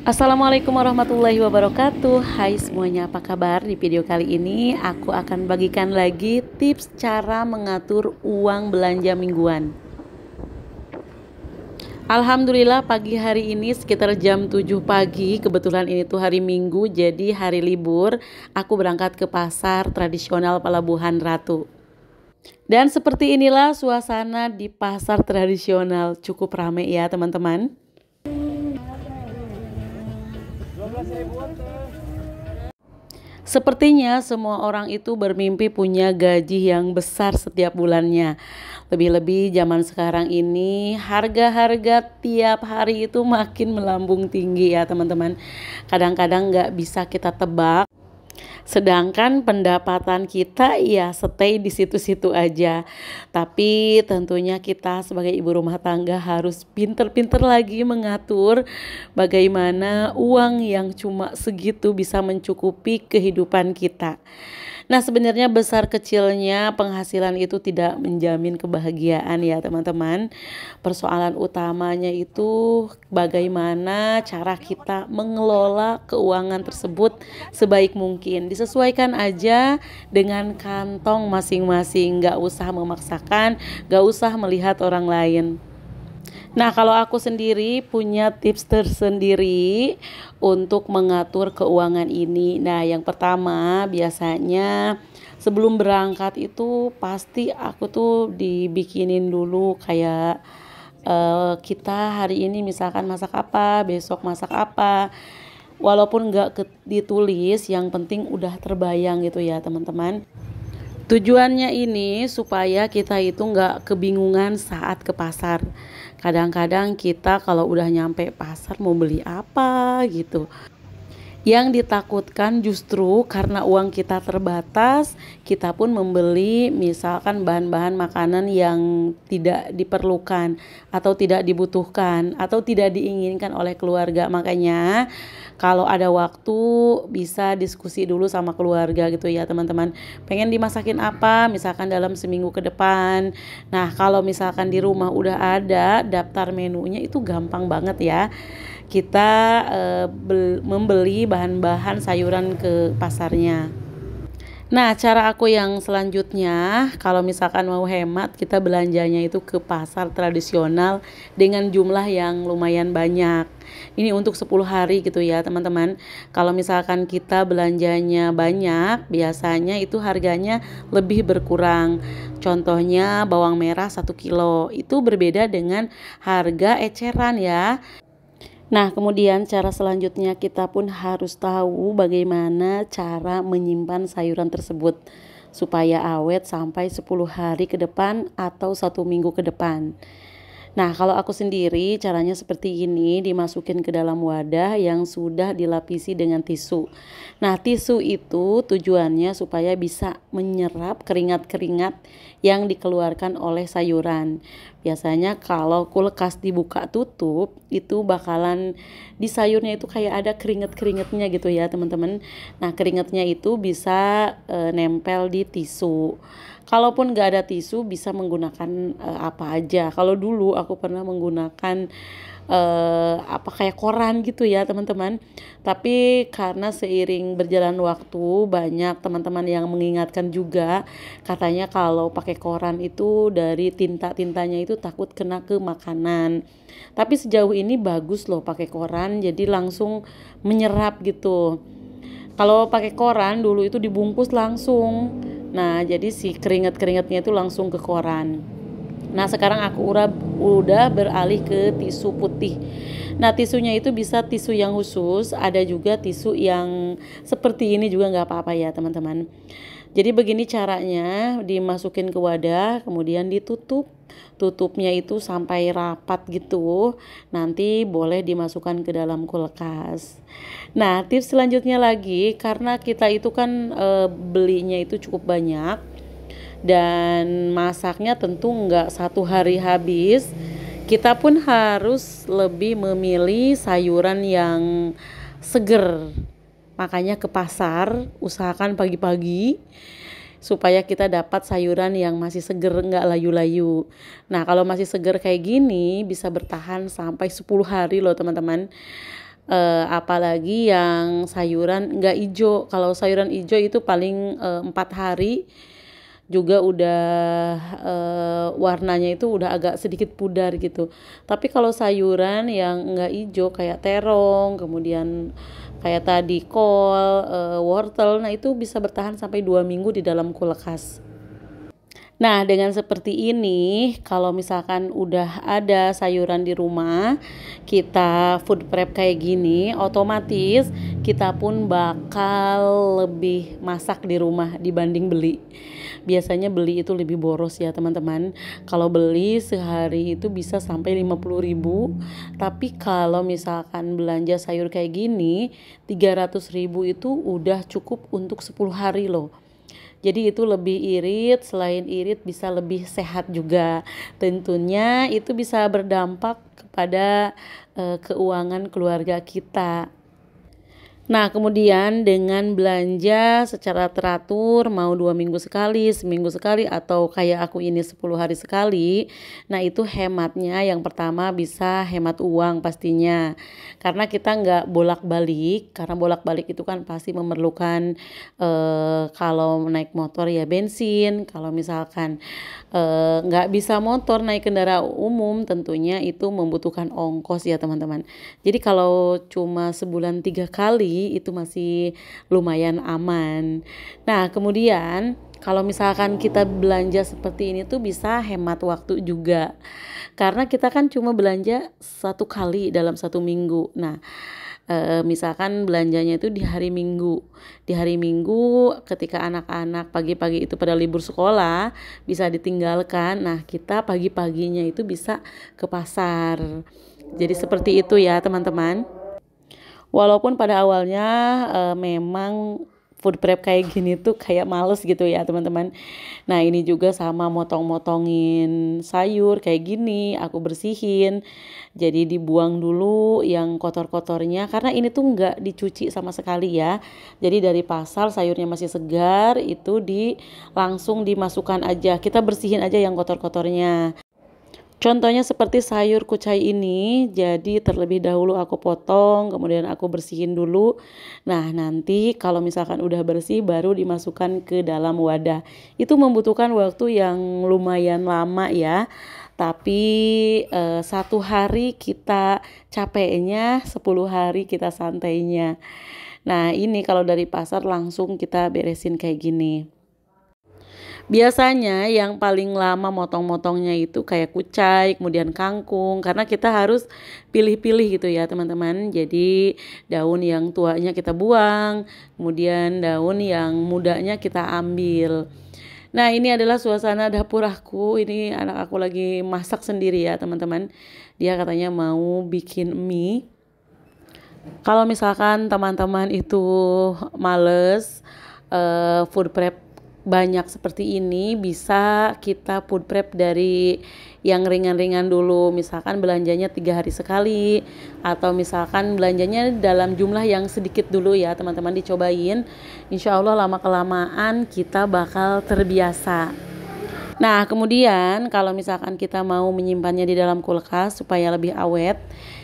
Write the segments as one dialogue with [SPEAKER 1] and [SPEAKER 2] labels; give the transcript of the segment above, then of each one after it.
[SPEAKER 1] Assalamualaikum warahmatullahi wabarakatuh. Hai semuanya, apa kabar? Di video kali ini aku akan bagikan lagi tips cara mengatur uang belanja mingguan. Alhamdulillah pagi hari ini sekitar jam 7 pagi, kebetulan ini tuh hari Minggu jadi hari libur. Aku berangkat ke pasar tradisional Pelabuhan Ratu. Dan seperti inilah suasana di pasar tradisional, cukup ramai ya teman-teman. Sepertinya semua orang itu bermimpi punya gaji yang besar setiap bulannya. Lebih-lebih zaman sekarang ini harga-harga tiap hari itu makin melambung tinggi ya teman-teman. Kadang-kadang nggak bisa kita tebak. Sedangkan pendapatan kita ya stay di situ-situ aja. Tapi tentunya kita sebagai ibu rumah tangga harus pinter-pinter lagi mengatur bagaimana uang yang cuma segitu bisa mencukupi kehidupan kita. Nah, sebenarnya besar kecilnya penghasilan itu tidak menjamin kebahagiaan ya teman-teman. Persoalan utamanya itu bagaimana cara kita mengelola keuangan tersebut sebaik mungkin. Disesuaikan aja dengan kantong masing-masing, gak usah memaksakan, gak usah melihat orang lain. Nah, kalau aku sendiri punya tips tersendiri untuk mengatur keuangan ini. Nah, yang pertama biasanya sebelum berangkat itu pasti aku tuh dibikinin dulu kayak kita hari ini misalkan masak apa, besok masak apa. Walaupun nggak ditulis, yang penting udah terbayang gitu ya teman-teman. Tujuannya ini supaya kita itu nggak kebingungan saat ke pasar. Kadang-kadang kita kalau udah nyampe pasar mau beli apa gitu. Yang ditakutkan justru karena uang kita terbatas, kita pun membeli misalkan bahan-bahan makanan yang tidak diperlukan atau tidak dibutuhkan atau tidak diinginkan oleh keluarga. Makanya kalau ada waktu bisa diskusi dulu sama keluarga gitu ya teman-teman. Pengen dimasakin apa misalkan dalam seminggu ke depan. Nah, kalau misalkan di rumah udah ada daftar menunya itu gampang banget ya. Kita membeli bahan-bahan sayuran ke pasarnya. Nah, cara aku yang selanjutnya, kalau misalkan mau hemat, kita belanjanya itu ke pasar tradisional dengan jumlah yang lumayan banyak. Ini untuk 10 hari gitu ya, teman-teman. Kalau misalkan kita belanjanya banyak, biasanya itu harganya lebih berkurang. Contohnya bawang merah 1 kilo, itu berbeda dengan harga eceran ya. Nah, kemudian cara selanjutnya kita pun harus tahu bagaimana cara menyimpan sayuran tersebut supaya awet sampai 10 hari ke depan atau 1 minggu ke depan. Nah, kalau aku sendiri caranya seperti ini, dimasukin ke dalam wadah yang sudah dilapisi dengan tisu. Nah, tisu itu tujuannya supaya bisa menyerap keringat-keringat yang dikeluarkan oleh sayuran. Biasanya kalau kulkas dibuka tutup, itu bakalan di sayurnya itu kayak ada keringet-keringetnya gitu ya teman-teman. Nah, keringetnya itu bisa nempel di tisu. Kalaupun nggak ada tisu bisa menggunakan apa aja. Kalau dulu aku pernah menggunakan apa kayak koran gitu ya teman-teman. Tapi karena seiring berjalan waktu banyak teman-teman yang mengingatkan juga, katanya kalau pakai koran itu dari tinta-tintanya itu takut kena ke makanan. Tapi sejauh ini bagus loh pakai koran, jadi langsung menyerap gitu. Kalau pakai koran dulu itu dibungkus langsung. Nah, jadi si keringat-keringatnya itu langsung ke koran. Nah, sekarang aku udah beralih ke tisu putih. Nah, tisunya itu bisa tisu yang khusus, ada juga tisu yang seperti ini juga nggak apa-apa ya teman-teman. Jadi begini caranya, dimasukin ke wadah, kemudian ditutup. Tutupnya itu sampai rapat gitu. Nanti boleh dimasukkan ke dalam kulkas. Nah, tips selanjutnya lagi, karena kita itu kan belinya itu cukup banyak dan masaknya tentu nggak 1 hari habis. Kita pun harus lebih memilih sayuran yang seger. Makanya ke pasar usahakan pagi-pagi supaya kita dapat sayuran yang masih seger, nggak layu-layu. Nah, kalau masih seger kayak gini bisa bertahan sampai 10 hari loh teman-teman. Apalagi yang sayuran nggak ijo. Kalau sayuran ijo itu paling 4 hari juga udah warnanya itu udah agak sedikit pudar gitu. Tapi kalau sayuran yang nggak ijo kayak terong, kemudian kayak tadi kol, wortel, nah itu bisa bertahan sampai 2 minggu di dalam kulkas. Nah, dengan seperti ini, kalau misalkan udah ada sayuran di rumah, kita food prep kayak gini, otomatis kita pun bakal lebih masak di rumah dibanding beli. Biasanya beli itu lebih boros ya teman-teman. Kalau beli sehari itu bisa sampai 50.000, tapi kalau misalkan belanja sayur kayak gini, 300.000 itu udah cukup untuk 10 hari loh. Jadi itu lebih irit, selain irit bisa lebih sehat juga. Tentunya itu bisa berdampak kepada keuangan keluarga kita. Nah, kemudian dengan belanja secara teratur, mau 2 minggu sekali, seminggu sekali, atau kayak aku ini 10 hari sekali, nah itu hematnya yang pertama bisa hemat uang pastinya. Karena kita nggak bolak-balik, karena bolak-balik itu kan pasti memerlukan kalau naik motor ya bensin, kalau misalkan nggak bisa motor naik kendaraan umum tentunya itu membutuhkan ongkos ya teman-teman. Jadi kalau cuma sebulan 3 kali itu masih lumayan aman. Nah kemudian kalau misalkan kita belanja seperti ini tuh bisa hemat waktu juga. Karena kita kan cuma belanja 1 kali dalam 1 minggu. Nah misalkan belanjanya itu di hari Minggu. Di hari Minggu ketika anak-anak pagi-pagi itu pada libur sekolah bisa ditinggalkan. Nah, kita pagi-paginya itu bisa ke pasar. Jadi seperti itu ya, teman-teman. Walaupun pada awalnya memang food prep kayak gini tuh kayak males gitu ya teman-teman. Nah ini juga sama motong-motongin sayur kayak gini aku bersihin. Jadi dibuang dulu yang kotor-kotornya karena ini tuh nggak dicuci sama sekali ya. Jadi dari pasar sayurnya masih segar itu langsung dimasukkan aja. Kita bersihin aja yang kotor-kotornya. Contohnya seperti sayur kucai ini, jadi terlebih dahulu aku potong, kemudian aku bersihin dulu. Nah, nanti kalau misalkan udah bersih baru dimasukkan ke dalam wadah. Itu membutuhkan waktu yang lumayan lama ya. Tapi 1 hari kita capeknya, 10 hari kita santainya. Nah, ini kalau dari pasar langsung kita beresin kayak gini. Biasanya yang paling lama motong-motongnya itu kayak kucai, kemudian kangkung, karena kita harus pilih-pilih gitu ya teman-teman. Jadi daun yang tuanya kita buang, kemudian daun yang mudanya kita ambil. Nah ini adalah suasana dapur aku, ini anak aku lagi masak sendiri ya teman-teman. Dia katanya mau bikin mie. Kalau misalkan teman-teman itu males food prep banyak seperti ini, bisa kita food prep dari yang ringan-ringan dulu, misalkan belanjanya 3 hari sekali atau misalkan belanjanya dalam jumlah yang sedikit dulu ya teman-teman, dicobain. Insya Allah lama kelamaan kita bakal terbiasa. Nah, kemudian kalau misalkan kita mau menyimpannya di dalam kulkas supaya lebih awet,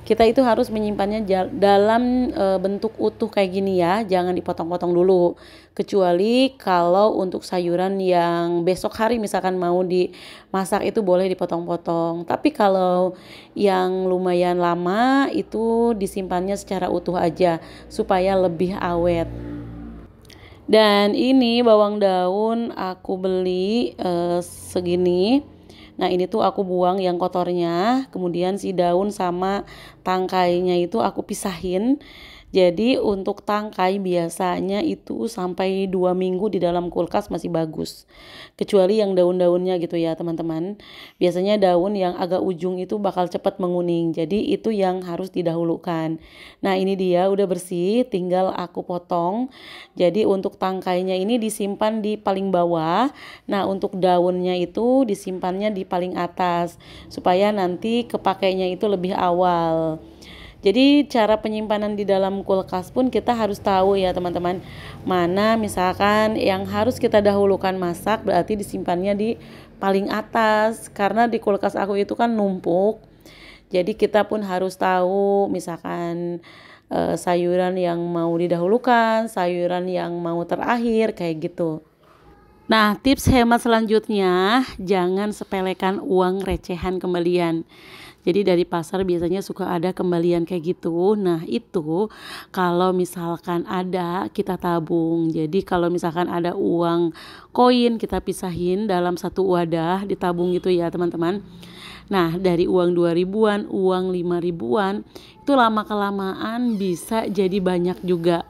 [SPEAKER 1] kita itu harus menyimpannya dalam bentuk utuh kayak gini ya, jangan dipotong-potong dulu. Kecuali kalau untuk sayuran yang besok hari misalkan mau dimasak itu boleh dipotong-potong. Tapi kalau yang lumayan lama itu disimpannya secara utuh aja supaya lebih awet. Dan ini bawang daun aku beli segini. Nah ini tuh aku buang yang kotornya, kemudian si daun sama tangkainya itu aku pisahin. Jadi untuk tangkai biasanya itu sampai 2 minggu di dalam kulkas masih bagus. Kecuali yang daun-daunnya gitu ya teman-teman. Biasanya daun yang agak ujung itu bakal cepat menguning. Jadi itu yang harus didahulukan. Nah ini dia udah bersih, tinggal aku potong. Jadi untuk tangkainya ini disimpan di paling bawah. Nah untuk daunnya itu disimpannya di paling atas. Supaya nanti kepakainya itu lebih awal. Jadi cara penyimpanan di dalam kulkas pun kita harus tahu ya teman-teman. Mana misalkan yang harus kita dahulukan masak berarti disimpannya di paling atas. Karena di kulkas aku itu kan numpuk. Jadi kita pun harus tahu misalkan sayuran yang mau didahulukan, sayuran yang mau terakhir kayak gitu. Nah, tips hemat selanjutnya, jangan sepelekan uang recehan kembalian. Jadi dari pasar biasanya suka ada kembalian kayak gitu. Nah, itu kalau misalkan ada kita tabung. Jadi kalau misalkan ada uang koin kita pisahin dalam satu wadah ditabung gitu ya, teman-teman. Nah, dari uang 2 ribuan, uang 5 ribuan, itu lama-kelamaan bisa jadi banyak juga.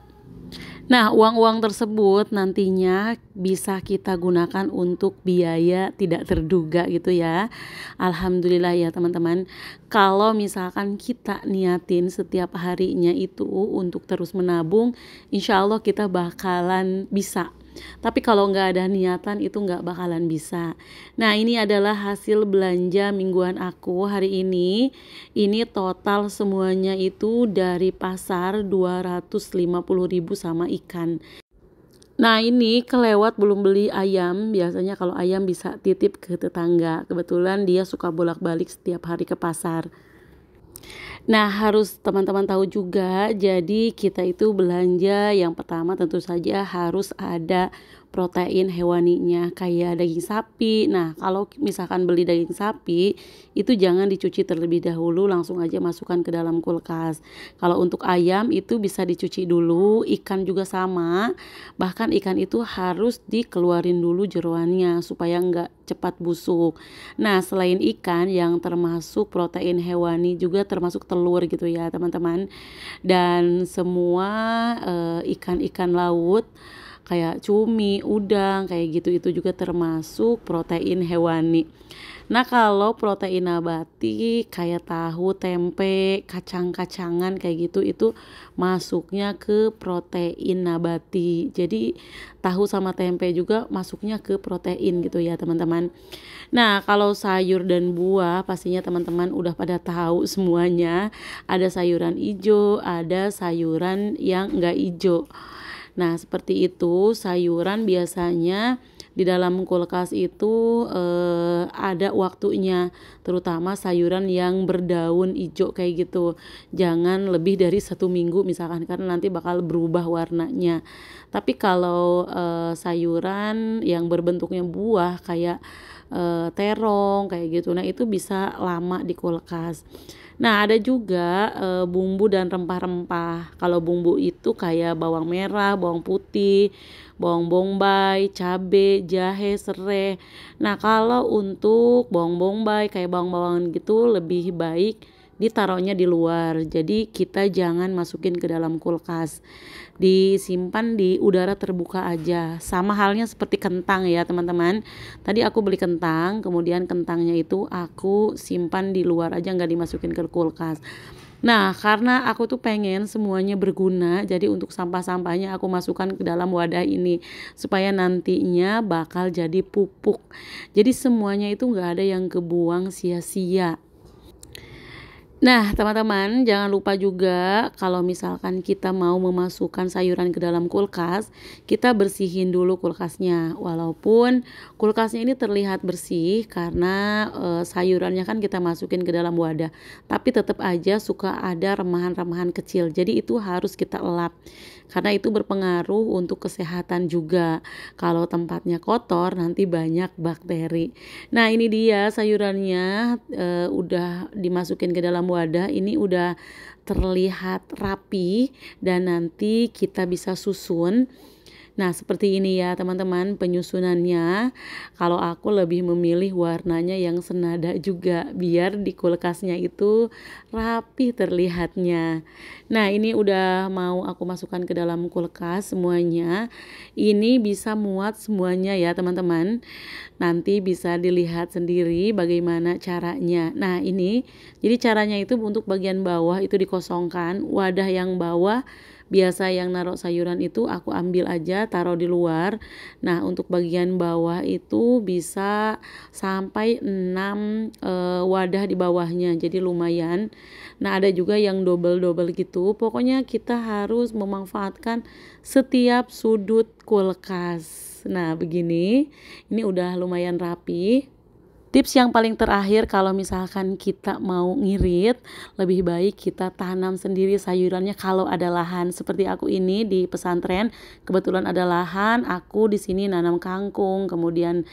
[SPEAKER 1] Nah, uang-uang tersebut nantinya bisa kita gunakan untuk biaya tidak terduga gitu ya. Alhamdulillah ya teman-teman. Kalau misalkan kita niatin setiap harinya itu untuk terus menabung, insya Allah kita bakalan bisa. Tapi kalau nggak ada niatan itu nggak bakalan bisa. Nah, ini adalah hasil belanja mingguan aku hari ini. Ini total semuanya itu dari pasar 250.000 sama ikan. Nah, ini kelewat belum beli ayam. Biasanya kalau ayam bisa titip ke tetangga. Kebetulan dia suka bolak-balik setiap hari ke pasar. Nah, harus teman-teman tahu juga, jadi kita itu belanja yang pertama tentu saja harus ada protein hewaninya kayak daging sapi. Nah, kalau misalkan beli daging sapi itu jangan dicuci terlebih dahulu, langsung aja masukkan ke dalam kulkas. Kalau untuk ayam itu bisa dicuci dulu, ikan juga sama. Bahkan ikan itu harus dikeluarin dulu jeroannya supaya nggak cepat busuk. Nah, selain ikan yang termasuk protein hewani juga termasuk telur gitu ya teman-teman. Dan semua ikan-ikan laut kayak cumi, udang kayak gitu itu juga termasuk protein hewani. Nah, kalau protein nabati kayak tahu, tempe, kacang-kacangan kayak gitu itu masuknya ke protein nabati. Jadi tahu sama tempe juga masuknya ke protein gitu ya teman-teman. Nah, kalau sayur dan buah pastinya teman-teman udah pada tahu semuanya. Ada sayuran hijau, ada sayuran yang enggak hijau. Nah, seperti itu sayuran biasanya di dalam kulkas itu ada waktunya, terutama sayuran yang berdaun hijau kayak gitu. Jangan lebih dari 1 minggu misalkan, karena nanti bakal berubah warnanya. Tapi kalau sayuran yang berbentuknya buah kayak terong kayak gitu, nah itu bisa lama di kulkas. Nah, ada juga bumbu dan rempah-rempah. Kalau bumbu itu kayak bawang merah, bawang putih, bawang bombay, cabe, jahe, serai. Nah, kalau untuk bawang bombay kayak bawang-bawangan gitu lebih baik ditaruhnya di luar. Jadi kita jangan masukin ke dalam kulkas. Disimpan di udara terbuka aja. Sama halnya seperti kentang ya, teman-teman. Tadi aku beli kentang, kemudian kentangnya itu aku simpan di luar aja, nggak dimasukin ke kulkas. Nah, karena aku tuh pengen semuanya berguna, jadi untuk sampah-sampahnya aku masukkan ke dalam wadah ini supaya nantinya bakal jadi pupuk. Jadi semuanya itu nggak ada yang kebuang sia-sia. Nah, teman-teman, jangan lupa juga kalau misalkan kita mau memasukkan sayuran ke dalam kulkas, kita bersihin dulu kulkasnya. Walaupun kulkasnya ini terlihat bersih karena sayurannya kan kita masukin ke dalam wadah, tapi tetap aja suka ada remahan-remahan kecil. Jadi itu harus kita elap. Karena itu berpengaruh untuk kesehatan juga. Kalau tempatnya kotor nanti banyak bakteri. Nah, ini dia sayurannya udah dimasukin ke dalam wadah, ini udah terlihat rapi dan nanti kita bisa susun. Nah, seperti ini ya teman-teman penyusunannya. Kalau aku lebih memilih warnanya yang senada juga biar di kulkasnya itu rapi terlihatnya. Nah, ini udah mau aku masukkan ke dalam kulkas semuanya. Ini bisa muat semuanya ya teman-teman. Nanti bisa dilihat sendiri bagaimana caranya. Nah, ini jadi caranya itu untuk bagian bawah itu dikosongkan. Wadah yang bawah biasa yang naruh sayuran itu aku ambil aja taruh di luar. Nah, untuk bagian bawah itu bisa sampai 6 wadah di bawahnya, jadi lumayan. Nah, ada juga yang double-double gitu. Pokoknya kita harus memanfaatkan setiap sudut kulkas. Nah, begini ini udah lumayan rapi. Tips yang paling terakhir kalau misalkan kita mau ngirit, lebih baik kita tanam sendiri sayurannya kalau ada lahan. Seperti aku ini di pesantren, kebetulan ada lahan, aku di sini nanam kangkung, kemudian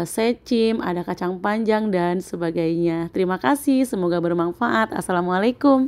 [SPEAKER 1] secim, ada kacang panjang dan sebagainya. Terima kasih, semoga bermanfaat. Assalamualaikum.